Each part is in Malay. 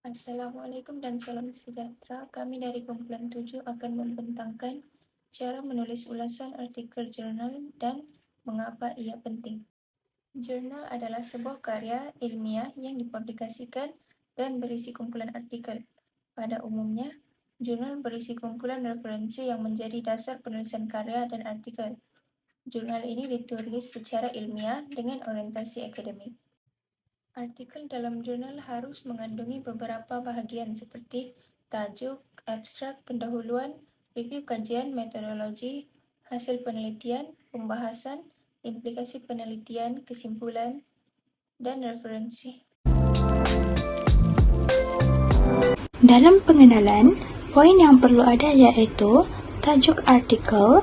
Assalamualaikum dan salam sejahtera. Kami dari kumpulan 7 akan membentangkan cara menulis ulasan artikel jurnal dan mengapa ia penting. Jurnal adalah sebuah karya ilmiah yang dipublikasikan dan berisi kumpulan artikel. Pada umumnya, jurnal berisi kumpulan referensi yang menjadi dasar penulisan karya dan artikel. Jurnal ini ditulis secara ilmiah dengan orientasi akademik. Artikel dalam jurnal harus mengandungi beberapa bahagian seperti tajuk, abstrak, pendahuluan, review kajian, metodologi, hasil penelitian, pembahasan, implikasi penelitian, kesimpulan, dan referensi. Dalam pengenalan, poin yang perlu ada yaitu tajuk artikel,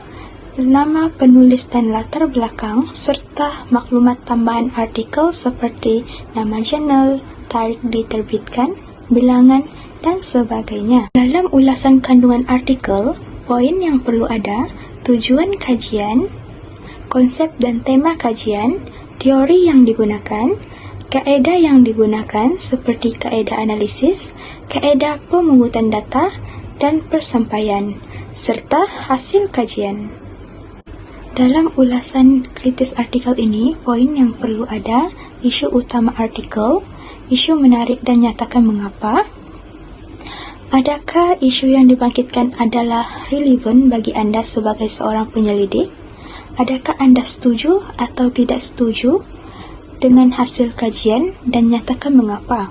nama penulis dan latar belakang, serta maklumat tambahan artikel seperti nama jurnal, tarikh diterbitkan, bilangan, dan sebagainya. Dalam ulasan kandungan artikel, poin yang perlu ada tujuan kajian, konsep dan tema kajian, teori yang digunakan, kaedah yang digunakan seperti kaedah analisis, kaedah pemungutan data, dan persampaian, serta hasil kajian. Dalam ulasan kritis artikel ini, poin yang perlu ada isu utama artikel, isu menarik dan nyatakan mengapa, adakah isu yang dibangkitkan adalah relevan bagi Anda sebagai seorang penyelidik, adakah Anda setuju atau tidak setuju dengan hasil kajian dan nyatakan mengapa.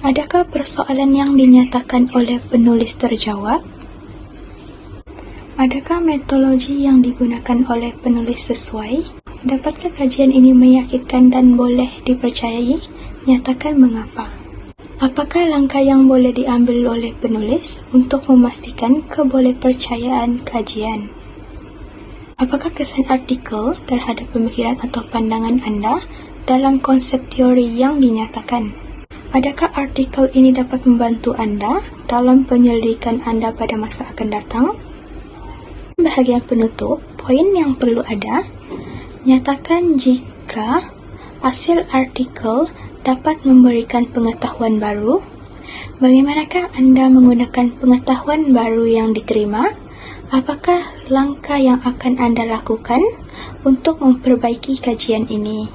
Adakah persoalan yang dinyatakan oleh penulis terjawab? Adakah metodologi yang digunakan oleh penulis sesuai? Dapatkah kajian ini meyakinkan dan boleh dipercayai? Nyatakan mengapa. Apakah langkah yang boleh diambil oleh penulis untuk memastikan kebolehpercayaan kajian? Apakah kesan artikel terhadap pemikiran atau pandangan Anda dalam konsep teori yang dinyatakan? Adakah artikel ini dapat membantu Anda dalam penyelidikan Anda pada masa akan datang? Bahagian penutup, poin yang perlu ada, nyatakan jika hasil artikel dapat memberikan pengetahuan baru. Bagaimanakah Anda menggunakan pengetahuan baru yang diterima? Apakah langkah yang akan Anda lakukan untuk memperbaiki kajian ini?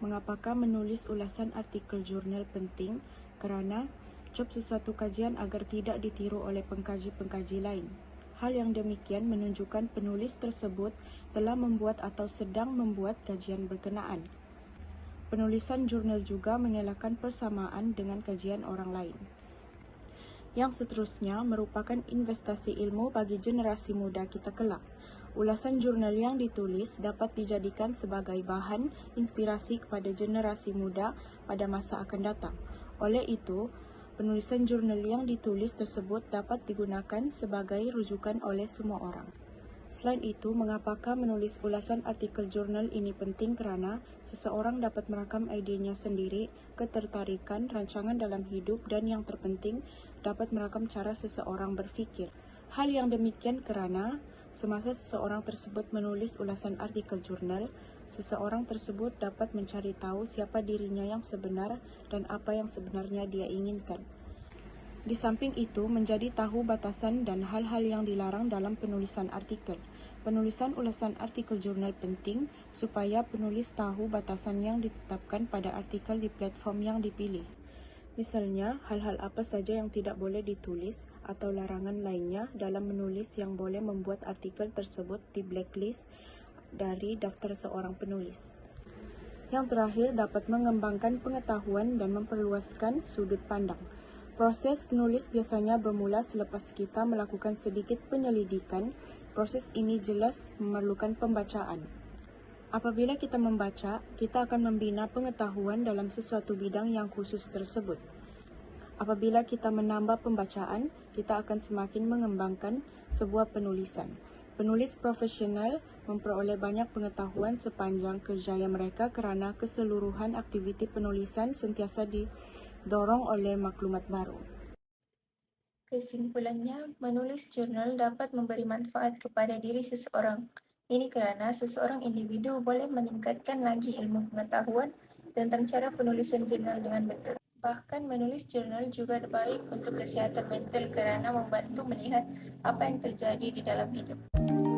Mengapakah menulis ulasan artikel jurnal penting? Kerana cop sesuatu kajian agar tidak ditiru oleh pengkaji-pengkaji lain. Hal yang demikian menunjukkan penulis tersebut telah membuat atau sedang membuat kajian berkenaan. Penulisan jurnal juga mengelakkan persamaan dengan kajian orang lain. Yang seterusnya merupakan investasi ilmu bagi generasi muda kita kelak. Ulasan jurnal yang ditulis dapat dijadikan sebagai bahan inspirasi kepada generasi muda pada masa akan datang. Oleh itu, penulisan jurnal yang ditulis tersebut dapat digunakan sebagai rujukan oleh semua orang. Selain itu, mengapakah menulis ulasan artikel jurnal ini penting? Kerana seseorang dapat merakam idenya sendiri, ketertarikan, rancangan dalam hidup, dan yang terpenting, dapat merakam cara seseorang berfikir. Hal yang demikian kerana semasa seseorang tersebut menulis ulasan artikel jurnal, seseorang tersebut dapat mencari tahu siapa dirinya yang sebenar dan apa yang sebenarnya dia inginkan. Di samping itu, menjadi tahu batasan dan hal-hal yang dilarang dalam penulisan artikel. Penulisan ulasan artikel jurnal penting supaya penulis tahu batasan yang ditetapkan pada artikel di platform yang dipilih. Misalnya, hal-hal apa saja yang tidak boleh ditulis atau larangan lainnya dalam menulis yang boleh membuat artikel tersebut di blacklist dari daftar seorang penulis. Yang terakhir, dapat mengembangkan pengetahuan dan memperluaskan sudut pandang. Proses penulis biasanya bermula selepas kita melakukan sedikit penyelidikan. Proses ini jelas memerlukan pembacaan. Apabila kita membaca, kita akan membina pengetahuan dalam sesuatu bidang yang khusus tersebut. Apabila kita menambah pembacaan, kita akan semakin mengembangkan sebuah penulisan. Penulis profesional memperoleh banyak pengetahuan sepanjang kerjaya mereka kerana keseluruhan aktiviti penulisan sentiasa didorong oleh maklumat baru. Kesimpulannya, menulis jurnal dapat memberi manfaat kepada diri seseorang. Ini kerana seseorang individu boleh meningkatkan lagi ilmu pengetahuan tentang cara penulisan jurnal dengan betul. Bahkan menulis jurnal juga baik untuk kesihatan mental kerana membantu melihat apa yang terjadi di dalam hidup.